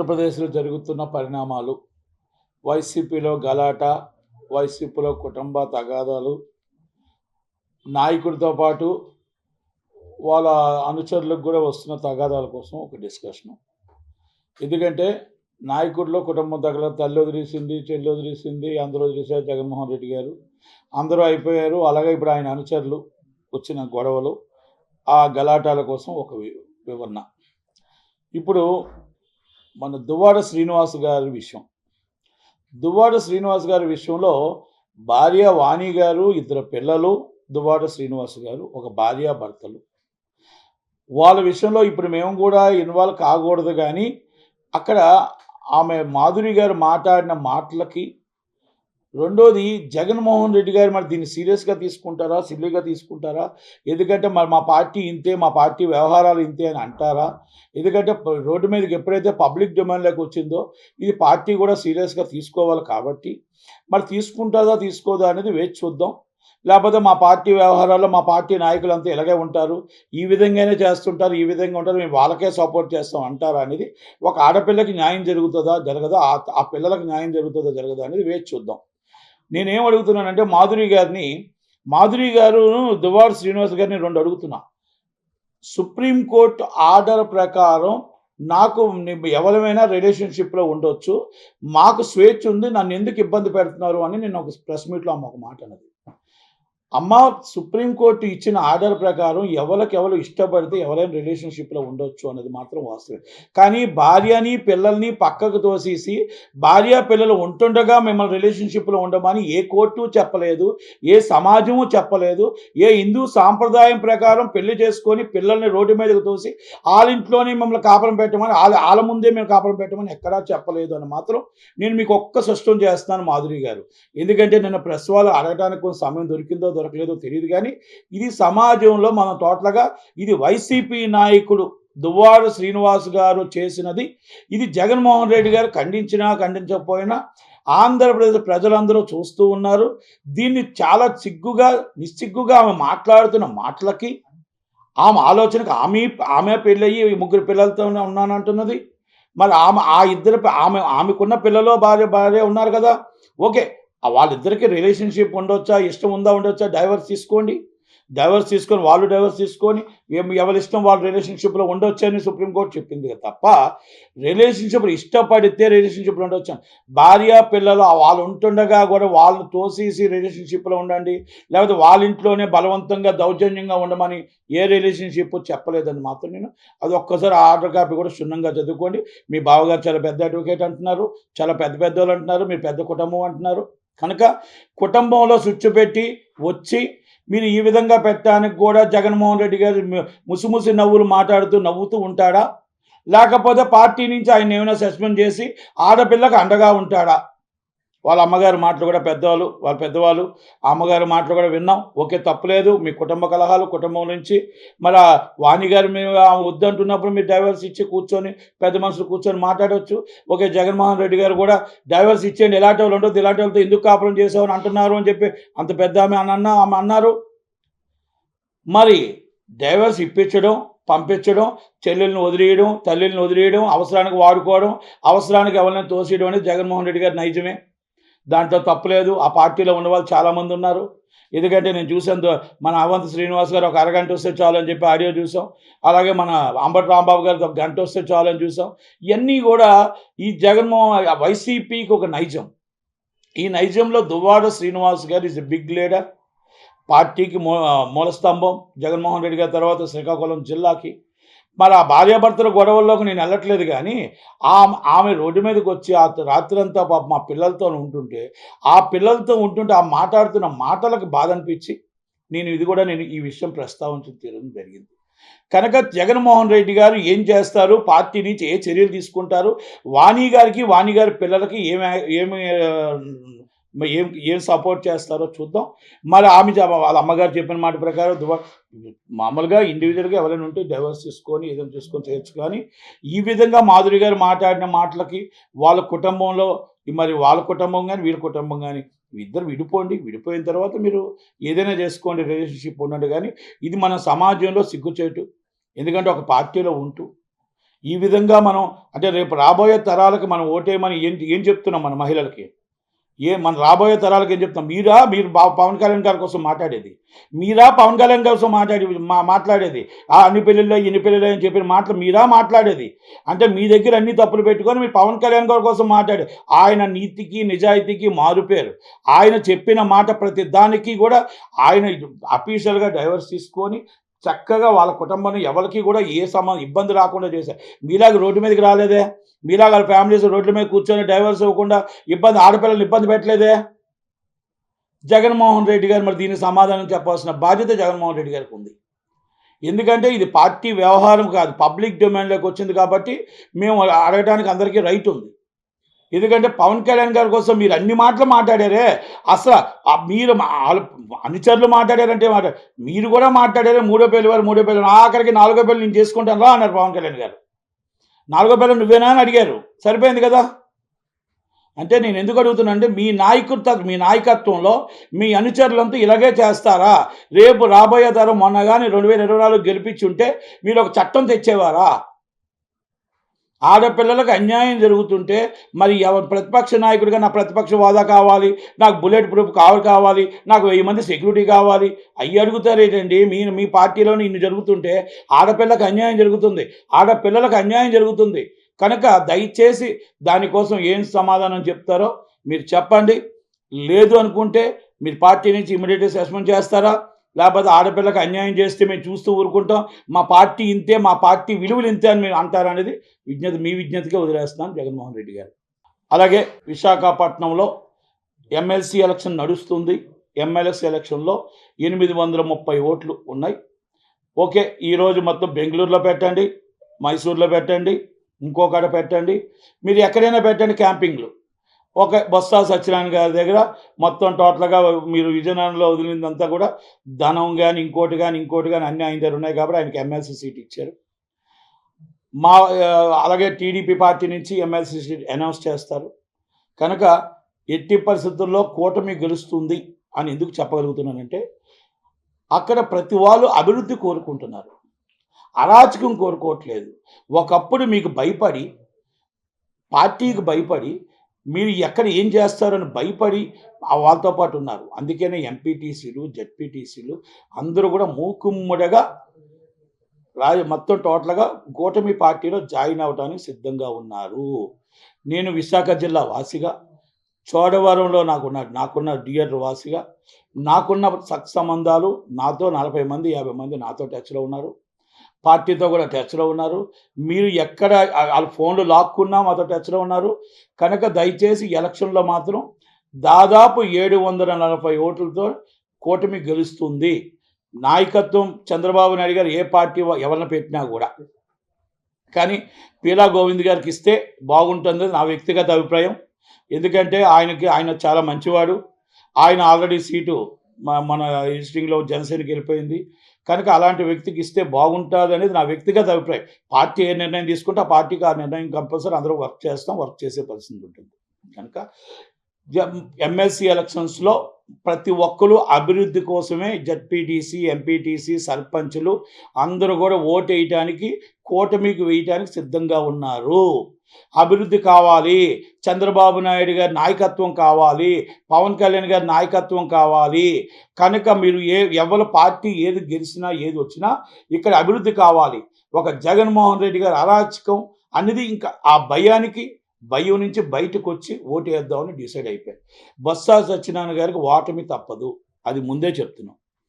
ఆంధ్రప్రదేశ్‌లో జరుగుతున్న పరిణామాలు, వైసీపీలో గలాట, వైసీపీలో కుటుంబ తగాదాలు, నాయకుడితో పాటు వాళ్ళ అనుచరులకు గూడా వస్తున్న తగాదాల కోసం ఒక డిస్కషను. ఎందుకంటే నాయకుడిలో కుటుంబం తగల తల్లి వదిలేసింది, చెల్లి వదిలేసింది, అందరూ వదిలేసారు జగన్మోహన్ రెడ్డి గారు. అందరూ అయిపోయారు. అలాగే ఇప్పుడు ఆయన అనుచరులు వచ్చిన గొడవలు, ఆ గలాటాల కోసం ఒక వివరణ. ఇప్పుడు మన దువ్వాడ శ్రీనివాస్ గారి విషయం. దువ్వాడ శ్రీనివాస్ గారి విషయంలో భార్య వాణి గారు, ఇద్దరు పిల్లలు, దువ్వాడ శ్రీనివాస్ గారు ఒక భార్యాభర్తలు. వాళ్ళ విషయంలో ఇప్పుడు మేము కూడా ఇన్వాల్వ్ కాకూడదు గానీ, అక్కడ ఆమె మాధురి గారు మాట్లాడిన మాటలకి, రెండోది జగన్మోహన్ రెడ్డి గారు మరి దీన్ని సీరియస్‌గా తీసుకుంటారా? సిల్లీగా తీసుకుంటారా? ఎందుకంటే మరి మా పార్టీ ఇంతే, మా పార్టీ వ్యవహారాలు ఇంతే అని అంటారా? ఎందుకంటే రోడ్డు మీదకి ఎప్పుడైతే పబ్లిక్ డొమైన్‌లోకి వచ్చిందో, ఇది పార్టీ కూడా సీరియస్‌గా తీసుకోవాలి కాబట్టి, మరి తీసుకుంటాదా? తీసుకోదా? అనేది వేచి చూద్దాం. లేకపోతే మా పార్టీ వ్యవహారాల్లో మా పార్టీ నాయకులంతా ఇలాగే ఉంటారు. ఈ విధంగానే చేస్తుంటారు. ఈ విధంగా ఉంటారు. మేము వాళ్ళకే సపోర్ట్ చేస్తాం అంటారా? అనేది ఒక ఆడపిల్లకి న్యాయం జరుగుతదా? జరగదా? ఆ పిల్లలకి న్యాయం జరుగుతదా? జరగదా? అనేది వేచి చూద్దాం. నేనేం అడుగుతున్నానంటే మాధురి గారును దువ్వాడ శ్రీనివాస్ గారిని 2 అడుగుతున్నా. సుప్రీంకోర్టు ఆర్డర్ ప్రకారం నాకు ఎవరమైనా రిలేషన్‌షిప్‌లో ఉండొచ్చు. మాకు స్వేచ్ఛ ఉంది. నన్నెందుకు ఇబ్బంది పెడుతున్నారు అని నేను ఒక ప్రెస్ మీట్‌లో ఆమె ఒక మాట అన్నది. అమ్మ, సుప్రీంకోర్టు ఇచ్చిన ఆర్డర్ ప్రకారం ఎవరికెవరు ఇష్టపడితే ఎవరైనా రిలేషన్‌షిప్‌లో ఉండొచ్చు అన్నది మాత్రం వాస్తవమే. కానీ భార్యని, పిల్లల్ని పక్కకు తోసేసి, భార్య, పిల్లలు ఉంటుండగా మిమ్మల్ని రిలేషన్‌షిప్‌లో ఉండమని ఏ కోర్టు చెప్పలేదు. ఏ సమాజము చెప్పలేదు. ఏ హిందూ సాంప్రదాయం ప్రకారం పెళ్లి చేసుకొని పిల్లల్ని రోడ్డు మీదకు తోసి ఆళ్ళింట్లోనే మిమ్మల్ని కాపురం పెట్టమని ఆళ్ళ ముందే మేము కాపురం పెట్టమని ఎక్కడా చెప్పలేదు అని మాత్రం నేను మీకు ఒక్క స్పష్టం చేస్తున్నాను మాధురి గారు. ఎందుకంటే నిన్న ప్రెస్ వాళ్ళు అడగడానికి కొంచెం సమయం దొరికిందో దొరకలేదో తెలీదు గానీ, ఇది సమాజంలో మనం టోటల్‌గా ఇది వైసీపీ నాయకుడు దువ్వాడ శ్రీనివాస్ గారు చేసినది. ఇది జగన్మోహన్ రెడ్డి గారు ఖండించినా, ఖండించకపోయినా ఆంధ్రప్రదేశ్ ప్రజలందరూ చూస్తూ ఉన్నారు. దీన్ని చాలా నిస్సిగ్గుగా ఆమె మాట్లాడుతున్న మాటలకి, ఆమె ఆలోచనకి ఆమె పెళ్ళయ్యి ముగ్గురు పిల్లలతోనే ఉన్నానంటున్నది. మరి ఆమెకున్న పిల్లలో భార్య ఉన్నారు కదా! ఓకే. వాళ్ళిద్దరికీ రిలేషన్‌షిప్ ఉండొచ్చా? ఇష్టం ఉందా? ఉండొచ్చా? డైవర్స్ తీసుకోండి. వాళ్ళు డైవర్స్ తీసుకొని ఎవరిష్టం వాళ్ళు రిలేషన్‌షిప్‌లో ఉండొచ్చని సుప్రీంకోర్టు చెప్పింది తప్ప, రిలేషన్‌షిప్‌లో ఇష్టపడితే రిలేషన్‌షిప్‌లో ఉండొచ్చని. భార్య, పిల్లలు వాళ్ళు ఉంటుండగా కూడా వాళ్ళని తోసేసి రిలేషన్‌షిప్‌లో ఉండండి. లేకపోతే వాళ్ళ ఇంట్లోనే బలవంతంగా దౌర్జన్యంగా ఉండమని ఏ రిలేషన్‌షిప్ చెప్పలేదని మాత్రం నేను అది ఒక్కసారి ఆ ఆర్డర్ కాపీ కూడా క్షుణ్ణంగా చదువుకోండి. మీ బావగారు చాలా పెద్ద అడ్వకేట్ అంటున్నారు. చాలా పెద్దోళ్ళు అంటున్నారు. మీరు పెద్ద కుటుంబం అంటున్నారు. కనుక కుటుంబంలో స్విచ్ పెట్టి వచ్చి మీరు ఈ విధంగా పెట్టడానికి కూడా జగన్మోహన్ రెడ్డి గారు ముసిముసి నవ్వులు మాట్లాడుతూ నవ్వుతూ ఉంటాడా? లేకపోతే పార్టీ నుంచి ఆయన్ని ఏమైనా సస్పెండ్ చేసి ఆడపిల్లకి అండగా ఉంటాడా? వాళ్ళ అమ్మగారి మాటలు కూడా వాళ్ళ పెద్దవాళ్ళు ఆ అమ్మగారి మాటలు కూడా విన్నాం. ఓకే, తప్పులేదు. మీ కుటుంబ కలహాలు కుటుంబం నుంచి మరి వాణి గారు మేము వద్దంటున్నప్పుడు మీరు డైవర్స్ ఇచ్చి కూర్చొని పెద్ద మనుషులు కూర్చొని మాట్లాడవచ్చు. ఓకే, జగన్మోహన్ రెడ్డి గారు కూడా డైవర్స్ ఇచ్చేయండి, ఇలాంటి వాళ్ళు ఉండొద్దు, ఇలాంటి వాళ్ళతో ఎందుకు కాపురం చేసామని అంటున్నారు అని చెప్పి అంత పెద్ద ఆమె అన్నారు. మరి డైవర్స్ ఇప్పించడం, పంపించడం, చెల్లెల్ని వదిలేయడం, తల్లిని వదిలేయడం, అవసరానికి వాడుకోవడం, అవసరానికి ఎవరినైనా తోసేయడం అనేది జగన్మోహన్ రెడ్డి గారి నైజమే. దాంట్లో తప్పులేదు. ఆ పార్టీలో ఉన్నవాళ్ళు చాలామంది ఉన్నారు. ఎందుకంటే నేను చూసాను మన అవంతి శ్రీనివాస్ గారు ఒక అరగంట వస్తే చాలు అని చెప్పి ఆడియో చూసాం. అలాగే మన అంబటి రాంబాబు గారిది ఒక గంట వస్తే చాలు అని చూసాం. ఇయన్నీ కూడా ఈ వైసీపీకి ఒక నైజం. ఈ నైజంలో దువ్వాడ శ్రీనివాస్ గారు ఈజ్ ఎ బిగ్ లీడర్. పార్టీకి మూలస్తంభం. జగన్మోహన్ రెడ్డి గారి తర్వాత శ్రీకాకుళం జిల్లాకి. మరి ఆ భార్యాభర్తల గొడవల్లోకి నేను వెళ్ళట్లేదు కానీ, ఆమె రోడ్డు మీదకొచ్చి రాత్రంతా పాపం ఆ పిల్లలతో ఉంటుంటే ఆ మాట్లాడుతున్న మాటలకు బాధ అనిపించి నేను ఈ విషయం ప్రస్తావించడం జరిగింది. కనుక జగన్మోహన్ రెడ్డి గారు ఏం చేస్తారు? పార్టీ నుంచి ఏ చర్యలు తీసుకుంటారు? వాణి గారి పిల్లలకి ఏం సపోర్ట్ చేస్తారో చూద్దాం. మరి వాళ్ళ అమ్మగారు చెప్పిన మాట ప్రకారం మామూలుగా ఇండివిజువల్‌గా ఎవరైనా ఉంటే డైవర్స్ తీసుకొని ఏదైనా చేసుకొని చేయొచ్చు. కానీ ఈ విధంగా మాధురి గారు మాట్లాడిన మాటలకి వాళ్ళ కుటుంబం గాని, వీళ్ళ కుటుంబం గాని ఇద్దరు విడిపోండి. విడిపోయిన తర్వాత మీరు ఏదైనా చేసుకోండి. రిలేషన్‌షిప్ ఉండండి. కానీ ఇది మన సమాజంలో సిగ్గుచేటు. ఎందుకంటే ఒక పార్టీలో ఉంటూ ఈ విధంగా మనం అంటే రేపు రాబోయే తరాలకు మనం ఓటేయమని ఏం చెప్తున్నాం మన మహిళలకి? మన రాబోయే తరాలకు ఏం చెప్తాం? మీరు పవన్ కళ్యాణ్ గారి కోసం మాట్లాడేది? పవన్ కళ్యాణ్ కోసం మాట్లాడేది? అన్ని పెళ్ళిళ్ళో, ఇన్ని పెళ్ళిళ్ళో అని చెప్పిన మాటలు మాట్లాడేది? అంటే మీ దగ్గర అన్ని తప్పులు పెట్టుకొని మీరు పవన్ కళ్యాణ్ గారి కోసం మాట్లాడారు. ఆయన నీతికి, నిజాయితీకి మారుపేరు. ఆయన చెప్పిన మాట ప్రతి దానికి కూడా ఆయన అఫీషియల్‌గా డైవర్స్ తీసుకొని చక్కగా వాళ్ళ కుటుంబాన్ని ఎవరికీ కూడా ఇబ్బంది రాకుండా చేశారు. మీలాగా రోడ్డు మీదకి రాలేదే? మీలాగా వాళ్ళ ఫ్యామిలీస్ రోడ్ల మీద కూర్చొని డైవర్స్ ఇవ్వకుండా ఆడపిల్లల్ని ఇబ్బంది పెట్టలేదే? జగన్మోహన్ రెడ్డి గారు మరి దీనికి సమాధానం చెప్పాల్సిన బాధ్యత జగన్మోహన్ రెడ్డి గారికి ఉంది. ఎందుకంటే ఇది పార్టీ వ్యవహారం కాదు, పబ్లిక్ డొమైన్‌లోకి వచ్చింది కాబట్టి మేము అడగడానికి అందరికీ రైట్ ఉంది. ఎందుకంటే పవన్ కళ్యాణ్ గారి కోసం మీరు అన్ని మాటలు మాట్లాడారే, అసలు మీరు అనుచరులు మాట్లాడారంటే మీరు కూడా మాట్లాడారే, మూడో పెళ్లి ఆఖరికి నాలుగో పెళ్లి నేను చేసుకుంటాను రా అన్నారు పవన్ కళ్యాణ్ గారు. నాలుగో పెళ్లి నువ్వేనా అని అడిగారు, సరిపోయింది కదా. అంటే నేను ఎందుకు అడుగుతున్నా అంటే మీ నాయకత్వంలో మీ అనుచరులంతా ఇలాగే చేస్తారా? రేపు రాబోయే తరం మొన్న కానీ 2024 గెలిపించి ఉంటే మీరు ఒక చట్టం తెచ్చేవారా? ఆడపిల్లలకు అన్యాయం జరుగుతుంటే మరి ప్రతిపక్ష నాయకుడిగా నా ప్రతిపక్ష హోదా కావాలి, నాకు బుల్లెట్ ప్రూఫ్ కావాలి, నాకు 1000 మంది సెక్యూరిటీ కావాలి అవి అడుగుతారేటండి? మీ పార్టీలోనే ఇన్ని జరుగుతుంటే ఆడపిల్లలకు అన్యాయం జరుగుతుంది, ఆడపిల్లలకు అన్యాయం జరుగుతుంది. కనుక దయచేసి దానికోసం ఏం సమాధానం చెప్తారో మీరు చెప్పండి. లేదు అనుకుంటే మీరు పార్టీ నుంచి ఇమీడియట్గా సస్పెండ్ చేస్తారా? లేకపోతే ఆడపిల్లకి అన్యాయం చేస్తే మేము చూస్తూ ఊరుకుంటాం, మా పార్టీ ఇంతే, మా పార్టీ విలువలు ఇంతే అని మీరు అంటారనేది మీ విజ్ఞతగా వదిలేస్తున్నాను జగన్మోహన్ రెడ్డి గారు. అలాగే విశాఖపట్నంలో ఎమ్మెల్సీ ఎలక్షన్ నడుస్తుంది. ఎమ్మెల్సీ ఎలక్షన్లో 830 ఓట్లు ఉన్నాయి. ఓకే, ఈరోజు మొత్తం బెంగళూరులో పెట్టండి, మైసూర్లో పెట్టండి, ఇంకొకటి పెట్టండి, మీరు ఎక్కడైనా పెట్టండి క్యాంపింగ్లు. ఒక బొత్స సత్యనారాయణ గారి దగ్గర మొత్తం టోటల్గా మీరు విజయనగరంలో వదిలిందంతా కూడా ధనం కానీ ఇంకోటి కానీ అన్నీ ఆయన దగ్గర ఉన్నాయి కాబట్టి ఆయనకి ఎమ్మెల్సీ సీట్ ఇచ్చారు. అలాగే టీడీపీ పార్టీ నుంచి ఎమ్మెల్సీ సీట్ అనౌన్స్ చేస్తారు. కనుక ఎట్టి పరిస్థితుల్లో కూటమి గెలుస్తుంది అని ఎందుకు చెప్పగలుగుతున్నానంటే అక్కడ ప్రతి వాళ్ళు అభివృద్ధి కోరుకుంటున్నారు, అరాచకం కోరుకోవట్లేదు. ఒకప్పుడు మీకు భయపడి, పార్టీకి భయపడి మీరు ఎక్కడ ఏం చేస్తారని భయపడి వాళ్ళతో పాటు ఉన్నారు. అందుకనే ఎంపీటీసీలు, జెడ్పీటీసీలు అందరూ కూడా మూకుమ్మడిగా మొత్తం టోటల్గా కూటమి పార్టీలో జాయిన్ అవ్వడానికి సిద్ధంగా ఉన్నారు. నేను విశాఖ జిల్లా వాసిగా, చోడవరంలో నాకున్న డియర్ వాసిగా, నాకున్న సంబంధాలు, నాతో 40 మంది 50 మంది నాతో టచ్లో ఉన్నారు, పార్టీతో కూడా టచ్లో ఉన్నారు. మీరు ఎక్కడ వాళ్ళ ఫోన్లు లాక్కున్నా మాతో టచ్లో ఉన్నారు. కనుక దయచేసి ఎలక్షన్లో మాత్రం దాదాపు 740 ఓట్లతో కూటమి గెలుస్తుంది. నాయకత్వం చంద్రబాబు నాయుడు గారు ఏ పార్టీ ఎవరిని పెట్టినా కూడా, కానీ పీలా గోవింద్ గారికి ఇస్తే బాగుంటుంది నా వ్యక్తిగత అభిప్రాయం. ఎందుకంటే ఆయన చాలా మంచివాడు. ఆయన ఆల్రెడీ సీటు మన రిజిస్ట్రింగ్లో జనసేనకి వెళ్ళిపోయింది. కనుక అలాంటి వ్యక్తికి ఇస్తే బాగుంటుంది అనేది నా వ్యక్తిగత అభిప్రాయం. పార్టీ ఏ నిర్ణయం తీసుకుంటే ఆ పార్టీకి ఆ నిర్ణయం కంపల్సరీ అందరూ వర్క్ చేసే పరిస్థితి ఉంటుంది. కనుక ఎమ్మెల్సీ ఎలక్షన్స్లో ప్రతి ఒక్కరు అభివృద్ధి కోసమే జెడ్పీటీసీ, ఎంపీటీసీ, సర్పంచులు అందరూ కూడా ఓటు వేయటానికి, కూటమికి వేయటానికి సిద్ధంగా ఉన్నారు. అభివృద్ధి కావాలి, చంద్రబాబు నాయుడు గారి నాయకత్వం కావాలి, పవన్ కళ్యాణ్ గారి నాయకత్వం కావాలి. కనుక మీరు ఎవరి పార్టీ ఏది గెలిచినా ఏది వచ్చినా ఇక్కడ అభివృద్ధి కావాలి. ఒక జగన్మోహన్ రెడ్డి గారి అరాచకం అనేది ఇంకా ఆ భయం నుంచి బయటకు వచ్చి ఓటు వేద్దామని డిసైడ్ అయిపోయారు. బొత్స సత్యనారాయణ గారికి ఓటమి తప్పదు, అది ముందే చెప్తున్నాం.